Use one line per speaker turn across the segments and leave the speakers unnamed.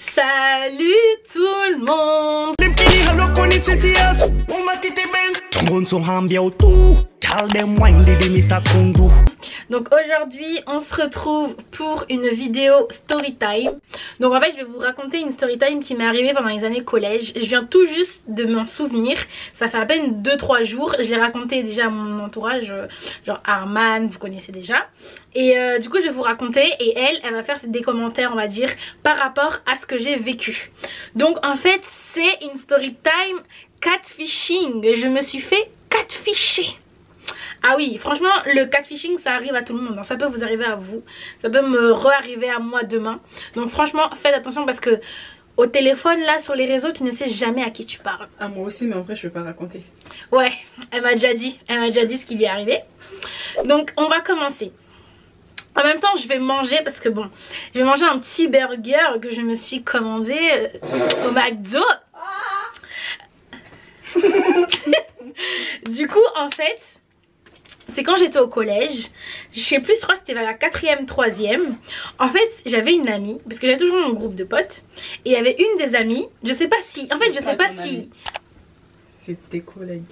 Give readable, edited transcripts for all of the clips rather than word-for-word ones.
Salut tout le monde. Donc aujourd'hui on se retrouve pour une vidéo story time. Donc en fait je vais vous raconter une story time qui m'est arrivée pendant les années collège. Je viens tout juste de m'en souvenir. Ça fait à peine 2-3 jours. Je l'ai raconté déjà à mon entourage, genre Arman, vous connaissez déjà. Et du coup je vais vous raconter et elle va faire des commentaires on va dire par rapport à ce que j'ai vécu. Donc en fait c'est une story time catfishing. Je me suis fait catfisher. Ah oui, franchement, le catfishing, ça arrive à tout le monde. Ça peut vous arriver à vous. Ça peut me re-arriver à moi demain. Donc franchement, faites attention parce que au téléphone, là, sur les réseaux, tu ne sais jamais à qui tu parles.
Ah, moi aussi, mais en vrai, je vais pas raconter.
Ouais, elle m'a déjà dit. Elle m'a déjà dit ce qui lui est arrivé. Donc, on va commencer. En même temps, je vais manger parce que bon, je vais manger un petit burger que je me suis commandé au McDo. Du coup, en fait... c'est quand j'étais au collège, je sais plus, je crois que c'était vers la 4e, 3e. En fait, j'avais une amie, parce que j'avais toujours mon groupe de potes. Et il y avait une des amies, je sais pas si, en fait je sais pas si...
c'est tes collègues.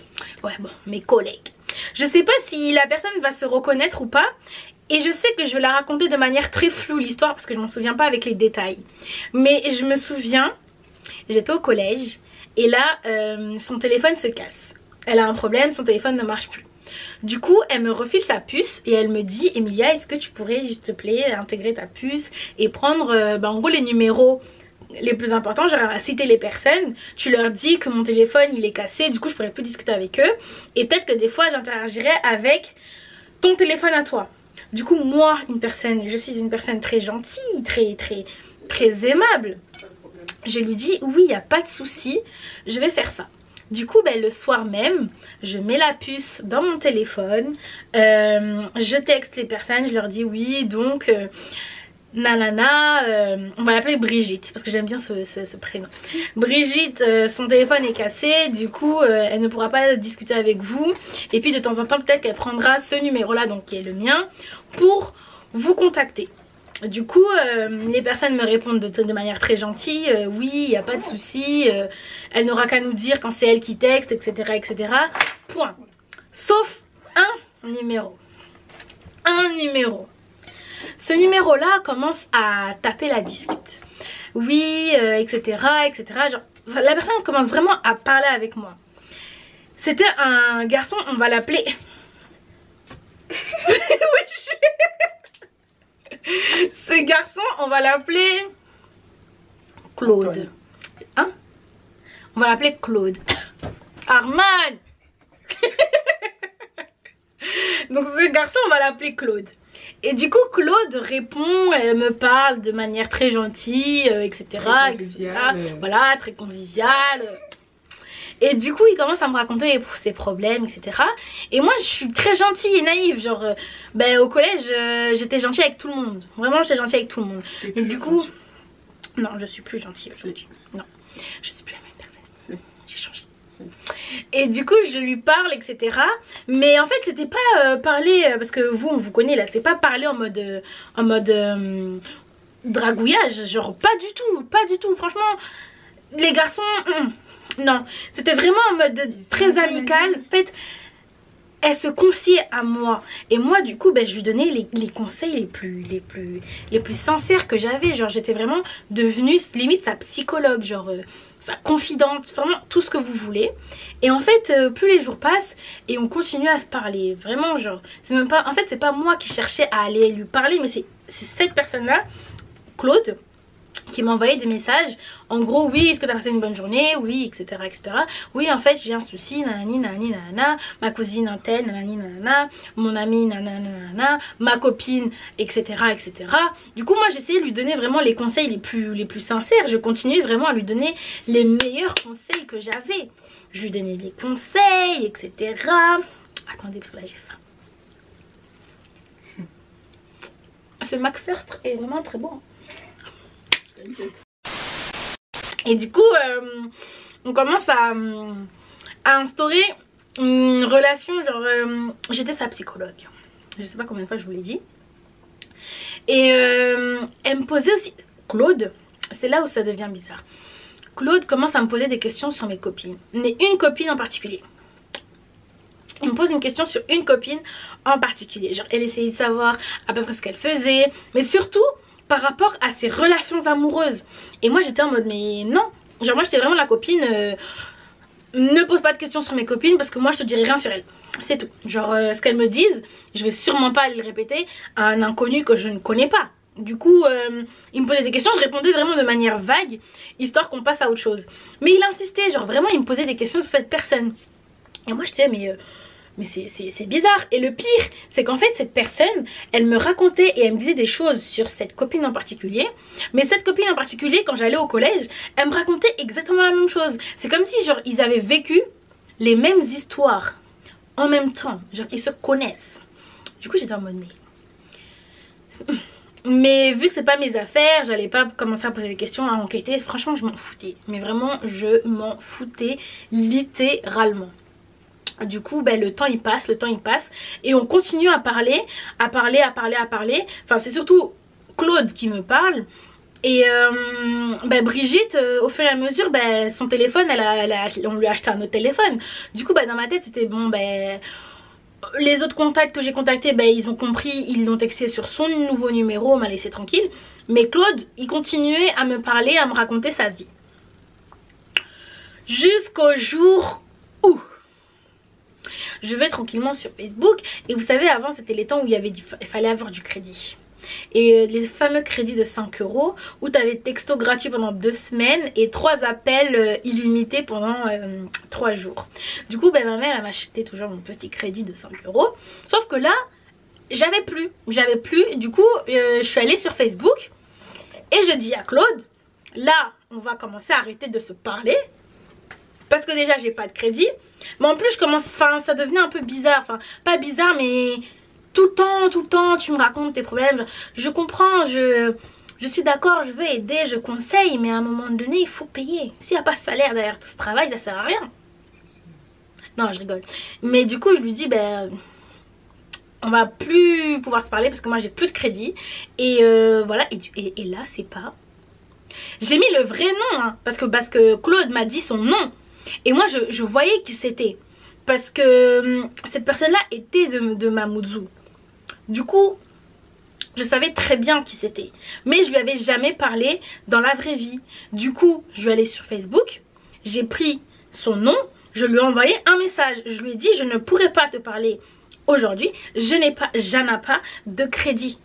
Ouais bon, mes collègues. Je sais pas si la personne va se reconnaître ou pas. Et je sais que je vais la raconter de manière très floue l'histoire, parce que je m'en souviens pas avec les détails. Mais je me souviens, j'étais au collège, et là, son téléphone se casse. Elle a un problème, son téléphone ne marche plus. Du coup elle me refile sa puce et elle me dit Emilia, est-ce que tu pourrais s'il te plaît intégrer ta puce et prendre en gros les numéros les plus importants, genre citer les personnes, tu leur dis que mon téléphone il est cassé, du coup je pourrais plus discuter avec eux et peut-être que des fois j'interagirai avec ton téléphone à toi. Du coup moi je suis une personne très gentille, très aimable. Je lui dis oui, il n'y a pas de souci, je vais faire ça. Du coup le soir même je mets la puce dans mon téléphone, je texte les personnes, je leur dis oui donc nanana, on va l'appeler Brigitte parce que j'aime bien ce prénom. Brigitte, son téléphone est cassé, du coup elle ne pourra pas discuter avec vous et puis de temps en temps peut-être qu'elle prendra ce numéro là donc qui est le mien pour vous contacter. Du coup les personnes me répondent de manière très gentille, oui il n'y a pas de souci, elle n'aura qu'à nous dire quand c'est elle qui texte, etc. etc. Point. Sauf un numéro. Ce numéro là commence à taper la discute. Oui, etc. Genre, la personne commence vraiment à parler avec moi. C'était un garçon, on va l'appeler... Ce garçon, on va l'appeler Claude. Hein? On va l'appeler Claude. Arman. Donc ce garçon, on va l'appeler Claude. Et du coup, Claude répond, elle me parle de manière très gentille, etc. Voilà, très conviviale. Et du coup il commence à me raconter ses problèmes, etc. Et moi je suis très gentille et naïve. Genre au collège j'étais gentille avec tout le monde. Vraiment j'étais gentille avec tout le monde. Et du coup non, je suis plus gentille aujourd'hui. Non, je suis plus la même personne. J'ai changé. Et du coup je lui parle, etc. Mais en fait c'était pas parler, parce que vous on vous connaît là, c'est pas parler en mode dragouillage. Genre pas du tout. Franchement les garçons... non, c'était vraiment en mode très amical. En fait, elle se confiait à moi. Et moi, du coup, je lui donnais les conseils les plus sincères que j'avais. Genre, j'étais vraiment devenue limite sa psychologue, genre sa confidente, vraiment tout ce que vous voulez. Et en fait, plus les jours passent et on continue à se parler. Vraiment, genre, c'est même pas... en fait, c'est pas moi qui cherchais à aller lui parler, mais c'est cette personne-là, Claude, qui m'a envoyé des messages en gros oui est-ce que t'as passé une bonne journée, oui etc etc, oui en fait j'ai un souci nanani nanani nanana, ma cousine un tel nanani nanana, mon ami nanana nanana, ma copine etc etc. Du coup moi j'essayais de lui donner vraiment les conseils les plus sincères. Je continuais vraiment à lui donner les meilleurs conseils que j'avais. Je lui donnais des conseils etc. Attendez parce que là j'ai faim. Ce McFirst est vraiment très bon. Et du coup on commence à instaurer une relation, genre j'étais sa psychologue, je sais pas combien de fois je vous l'ai dit. Et elle me posait aussi, Claude c'est là où ça devient bizarre. Claude commence à me poser des questions sur mes copines. Mais une copine en particulier. Il me pose une question sur une copine en particulier. Genre, elle essayait de savoir à peu près ce qu'elle faisait. Mais surtout, par rapport à ses relations amoureuses. Et moi, j'étais en mode, mais non. Genre, moi, j'étais vraiment la copine... ne pose pas de questions sur mes copines parce que moi, je te dirai rien sur elles. C'est tout. Genre, ce qu'elles me disent, je vais sûrement pas aller le répéter à un inconnu que je ne connais pas. Du coup, il me posait des questions, je répondais vraiment de manière vague, histoire qu'on passe à autre chose. Mais il insistait, genre vraiment, il me posait des questions sur cette personne. Et moi, je disais, mais c'est bizarre. Et le pire, c'est qu'en fait, cette personne, elle me racontait et elle me disait des choses sur cette copine en particulier. Mais cette copine en particulier, quand j'allais au collège, elle me racontait exactement la même chose. C'est comme si, genre, ils avaient vécu les mêmes histoires en même temps. Genre, ils se connaissent. Du coup, j'étais en mode, mais vu que c'est pas mes affaires, j'allais pas commencer à poser des questions, à enquêter. Franchement, je m'en foutais. Mais vraiment, je m'en foutais littéralement. Du coup, ben, le temps il passe et on continue à parler. Enfin, c'est surtout Claude qui me parle. Et ben, Brigitte, au fur et à mesure, ben, son téléphone, on lui a acheté un autre téléphone. Du coup, ben, dans ma tête, c'était bon, ben... Les autres contacts que j'ai contactés, ben, ils ont compris, ils l'ont texté sur son nouveau numéro, on m'a laissé tranquille. Mais Claude, il continuait à me parler, à me raconter sa vie. Jusqu'au jour où je vais tranquillement sur Facebook. Et vous savez, avant, c'était les temps où il fallait avoir du crédit. Et les fameux crédits de 5 € où tu avais texto gratuit pendant 2 semaines et 3 appels illimités pendant 3 jours. Du coup, ben, ma mère, elle m'achetait toujours mon petit crédit de 5 €. Sauf que là, j'avais plus. Du coup, je suis allée sur Facebook et je dis à Claude, là, on va commencer à arrêter de se parler. Parce que déjà, j'ai pas de crédit. Mais en plus, ça devenait un peu bizarre. Enfin, pas bizarre, mais... Tout le temps, tu me racontes tes problèmes. Je comprends, je suis d'accord, je veux aider, je conseille, mais à un moment donné, il faut payer. S'il n'y a pas de salaire derrière tout ce travail, ça sert à rien. Non, je rigole. Mais du coup, je lui dis, ben, on va plus pouvoir se parler parce que moi, j'ai plus de crédit. Et voilà, et là, c'est pas... J'ai mis le vrai nom, hein, parce que Claude m'a dit son nom. Et moi, je voyais qui c'était. Parce que cette personne-là était de Mamoudzou. Du coup, je savais très bien qui c'était. Mais je lui avais jamais parlé dans la vraie vie. Du coup, je suis allée sur Facebook. J'ai pris son nom. Je lui ai envoyé un message. Je lui ai dit, je ne pourrai pas te parler aujourd'hui. Je n'ai pas de crédit.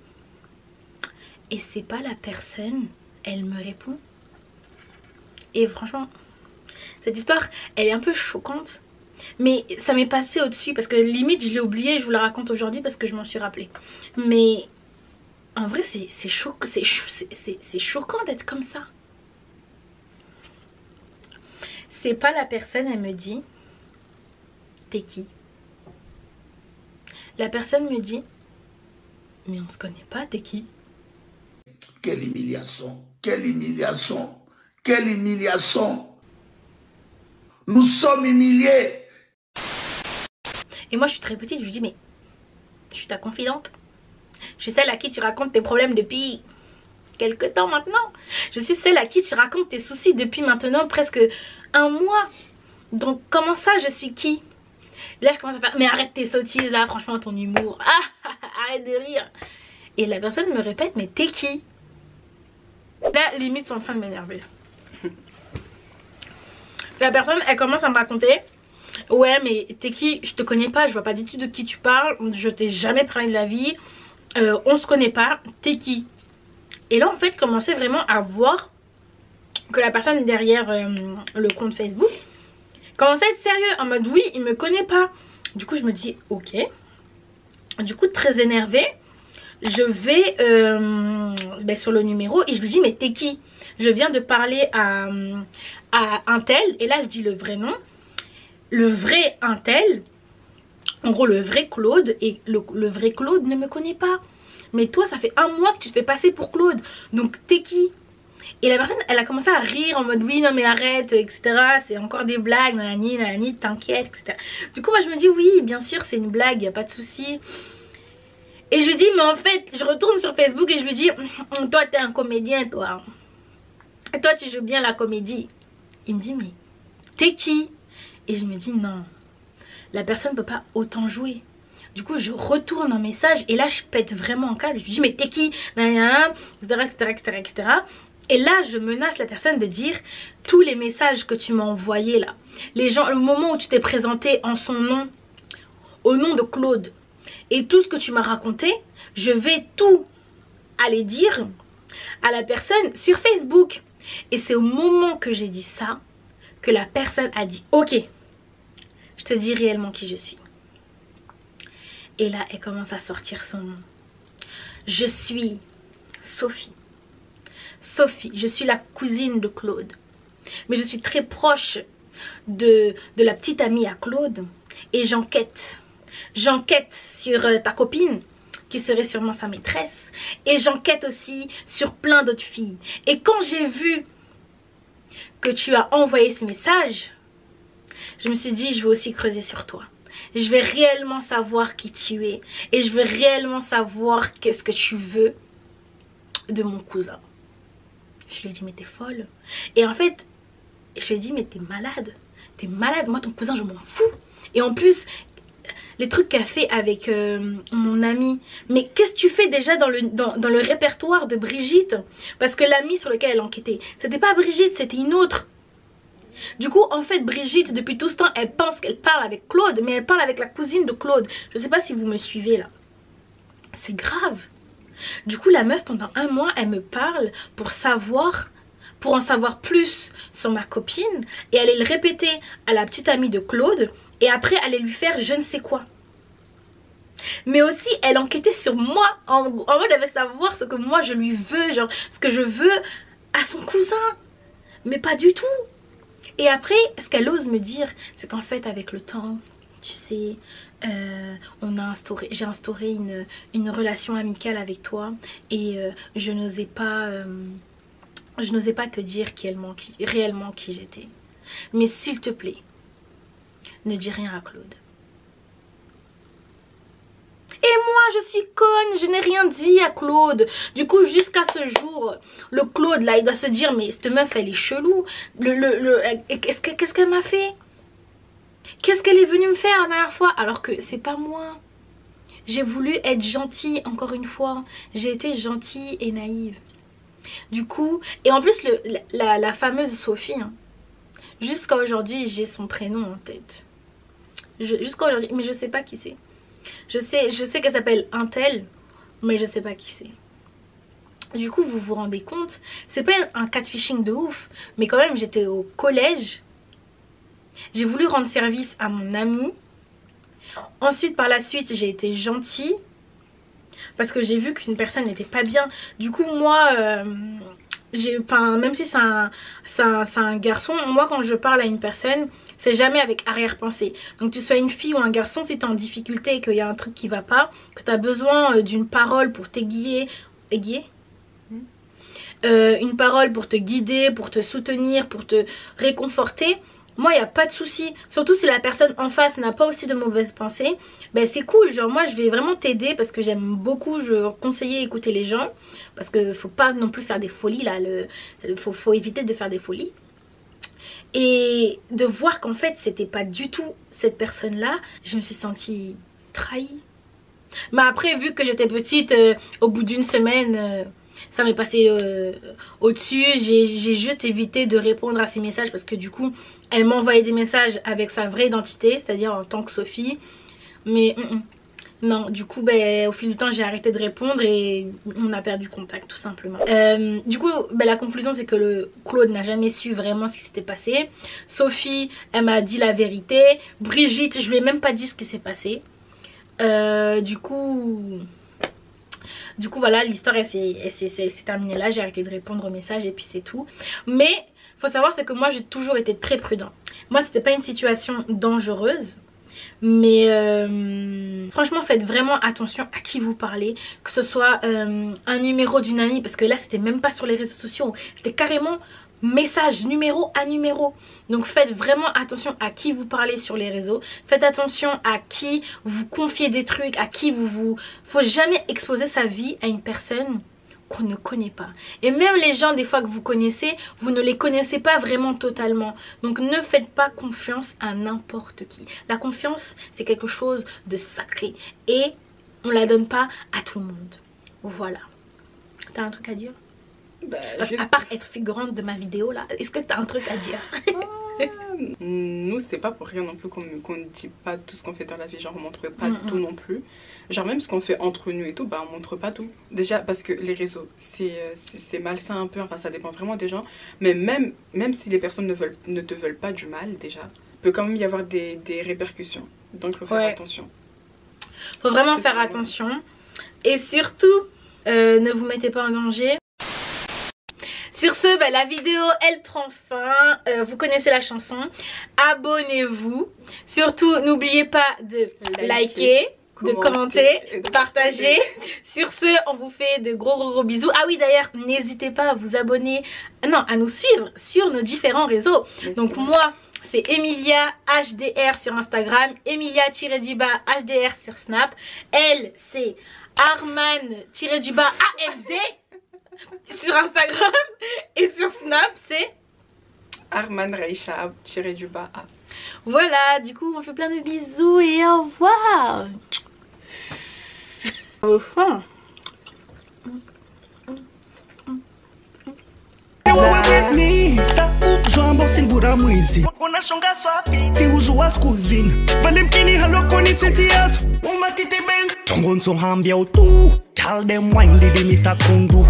Et c'est pas la personne. Elle me répond. Et franchement, cette histoire, elle est un peu choquante. Mais ça m'est passé au-dessus parce que limite je l'ai oublié, je vous la raconte aujourd'hui parce que je m'en suis rappelé. Mais en vrai c'est choquant d'être comme ça. C'est pas la personne, elle me dit, t'es qui? La personne me dit, mais on se connaît pas, t'es qui?
Quelle humiliation, quelle humiliation, quelle humiliation. Nous sommes humiliés.
Et moi je suis très petite, je lui dis, mais je suis ta confidente. Je suis celle à qui tu racontes tes problèmes depuis quelque temps maintenant. Je suis celle à qui tu racontes tes soucis depuis maintenant presque 1 mois. Donc comment ça, je suis qui? Là je commence à faire, mais arrête tes sottises là, franchement ton humour. Ah, arrête de rire. Et la personne me répète, mais t'es qui? Là limite c'est en train de m'énerver. La personne elle commence à me raconter, ouais mais t'es qui? Je te connais pas, je vois pas du tout de qui tu parles, je t'ai jamais parlé de la vie, on se connaît pas, t'es qui? Et là en fait commençais vraiment à voir que la personne derrière le compte Facebook commençait à être sérieux, en mode oui il me connaît pas. Du coup je me dis ok, du coup très énervée je vais sur le numéro et je lui dis mais t'es qui? Je viens de parler à un tel, et là je dis le vrai nom, le vrai un tel, en gros le vrai Claude, et le vrai Claude ne me connaît pas. Mais toi ça fait 1 mois que tu te fais passer pour Claude, donc t'es qui? Et la personne elle a commencé à rire en mode oui non mais arrête etc, c'est encore des blagues, nanani, t'inquiète etc. Du coup moi je me dis oui bien sûr c'est une blague, y a pas de souci. Et je lui dis mais en fait je retourne sur Facebook et je lui dis toi t'es un comédien toi. Et toi tu joues bien la comédie. Il me dit mais t'es qui? Et je me dis non, la personne ne peut pas autant jouer. Du coup je retourne en message et là je pète vraiment en câble. Je lui dis mais t'es qui? Etc. Et là je menace la personne de dire tous les messages que tu m'as envoyés là, les gens, le moment où tu t'es présenté en son nom, au nom de Claude, et tout ce que tu m'as raconté, je vais tout aller dire à la personne sur Facebook. Et c'est au moment que j'ai dit ça que la personne a dit ok, je te dis réellement qui je suis. Et là elle commence à sortir son nom. Je suis Sophie. Sophie, je suis la cousine de Claude. Mais je suis très proche de la petite amie à Claude. Et j'enquête. J'enquête sur ta copine, qui serait sûrement sa maîtresse. Et j'enquête aussi sur plein d'autres filles. Et quand j'ai vu que tu as envoyé ce message, je me suis dit je vais aussi creuser sur toi. Je vais réellement savoir qui tu es. Et je veux réellement savoir qu'est-ce que tu veux de mon cousin. Je lui ai dit mais t'es folle. Et en fait je lui ai dit mais t'es malade. T'es malade, moi ton cousin je m'en fous. Et en plus les trucs qu'elle fait avec mon amie. Mais qu'est-ce que tu fais déjà dans le répertoire de Brigitte? Parce que l'amie sur lequel elle enquêtait, c'était pas Brigitte, c'était une autre. Du coup en fait Brigitte depuis tout ce temps elle pense qu'elle parle avec Claude, mais elle parle avec la cousine de Claude. Je sais pas si vous me suivez là. C'est grave. Du coup la meuf pendant un mois elle me parle pour en savoir plus sur ma copine. Et elle allait le répéter à la petite amie de Claude. Et après elle allait lui faire je ne sais quoi. Mais aussi elle enquêtait sur moi. En mode elle veut savoir ce que moi je lui veux. Genre ce que je veux à son cousin. Mais pas du tout. Et après ce qu'elle ose me dire, c'est qu'en fait avec le temps, tu sais, j'ai instauré une relation amicale avec toi. Et je n'osais pas te dire réellement qui j'étais. Mais s'il te plaît, ne dis rien à Claude. Et moi je suis conne, je n'ai rien dit à Claude. Du coup jusqu'à ce jour, le Claude là il doit se dire mais cette meuf elle est chelou. Qu'est-ce qu'elle m'a fait? Qu'est-ce qu'elle est venue me faire la dernière fois? Alors que c'est pas moi. J'ai voulu être gentille encore une fois. J'ai été gentille et naïve. Du coup, et en plus la fameuse Sophie, hein, jusqu'à aujourd'hui j'ai son prénom en tête. Jusqu'à aujourd'hui, mais je sais pas qui c'est. Je sais qu'elle s'appelle Untel, mais je sais pas qui c'est. Du coup vous vous rendez compte, c'est pas un catfishing de ouf, mais quand même j'étais au collège. J'ai voulu rendre service à mon ami. Ensuite par la suite j'ai été gentille parce que j'ai vu qu'une personne n'était pas bien. Du coup moi même si c'est un garçon, moi quand je parle à une personne c'est jamais avec arrière-pensée. Donc tu sois une fille ou un garçon, si tu es en difficulté et qu'il y a un truc qui va pas, que tu as besoin d'une parole pour t'aiguiller, une parole pour te guider, pour te soutenir, pour te réconforter, moi il n'y a pas de souci. Surtout si la personne en face n'a pas aussi de mauvaises pensées, ben c'est cool. Genre moi je vais vraiment t'aider parce que j'aime beaucoup conseiller écouter les gens. Parce que faut pas non plus faire des folies là, faut éviter de faire des folies. Et de voir qu'en fait c'était pas du tout cette personne là, je me suis sentie trahie. Mais après vu que j'étais petite, au bout d'une semaine ça m'est passé au-dessus. J'ai juste évité de répondre à ces messages parce que du coup elle m'envoyait des messages avec sa vraie identité, c'est-à-dire en tant que Sophie. Mais non, du coup au fil du temps j'ai arrêté de répondre et on a perdu contact tout simplement. Du coup la conclusion c'est que le Claude n'a jamais su vraiment ce qui s'était passé. Sophie elle m'a dit la vérité. Brigitte je lui ai même pas dit ce qui s'est passé. Du coup voilà, l'histoire elle s'est terminée là. J'ai arrêté de répondre aux messages et puis c'est tout. Mais faut savoir c'est que moi j'ai toujours été très prudent. Moi c'était pas une situation dangereuse. Mais franchement faites vraiment attention à qui vous parlez. Que ce soit un numéro d'une amie, parce que là c'était même pas sur les réseaux sociaux, c'était carrément message numéro à numéro. Donc faites vraiment attention à qui vous parlez sur les réseaux. Faites attention à qui vous confiez des trucs, à qui faut jamais exposer sa vie à une personne qu'on ne connaît pas. Et même les gens des fois que vous connaissez, vous ne les connaissez pas vraiment totalement. Donc ne faites pas confiance à n'importe qui. La confiance, c'est quelque chose de sacré et on la donne pas à tout le monde. Voilà. T'as un truc à dire? À part être figurante de ma vidéo là, est-ce que t'as un truc à dire?
Nous c'est pas pour rien non plus qu'on ne dit pas tout ce qu'on fait dans la vie, genre on montre pas tout non plus. Genre même ce qu'on fait entre nous et tout, bah on montre pas tout. Déjà parce que les réseaux c'est malsain un peu, enfin ça dépend vraiment des gens. Mais même si les personnes ne te veulent pas du mal déjà, il peut quand même y avoir des répercussions. Donc faut faire attention.
Faut vraiment faire attention. Et surtout, ne vous mettez pas en danger. Sur ce, la vidéo elle prend fin. Vous connaissez la chanson. Abonnez-vous. Surtout, n'oubliez pas de liker, de commenter, de partager. Sur ce, on vous fait de gros bisous. Ah oui, d'ailleurs, n'hésitez pas à vous abonner, à nous suivre sur nos différents réseaux. Donc moi, c'est Emilia HDR sur Instagram, Emilia-HDR sur Snap. Elle, c'est Arman-AMD sur Instagram. Et sur Snap, c'est
Arman Reisha-A.
Voilà, du coup, on fait plein de bisous et au revoir. Au fond.
Unashonga swafi ti ujua skuzini vale mkini halokoni titi yaso umatite ben tongonso hambia utu tell them wine didi misa kundu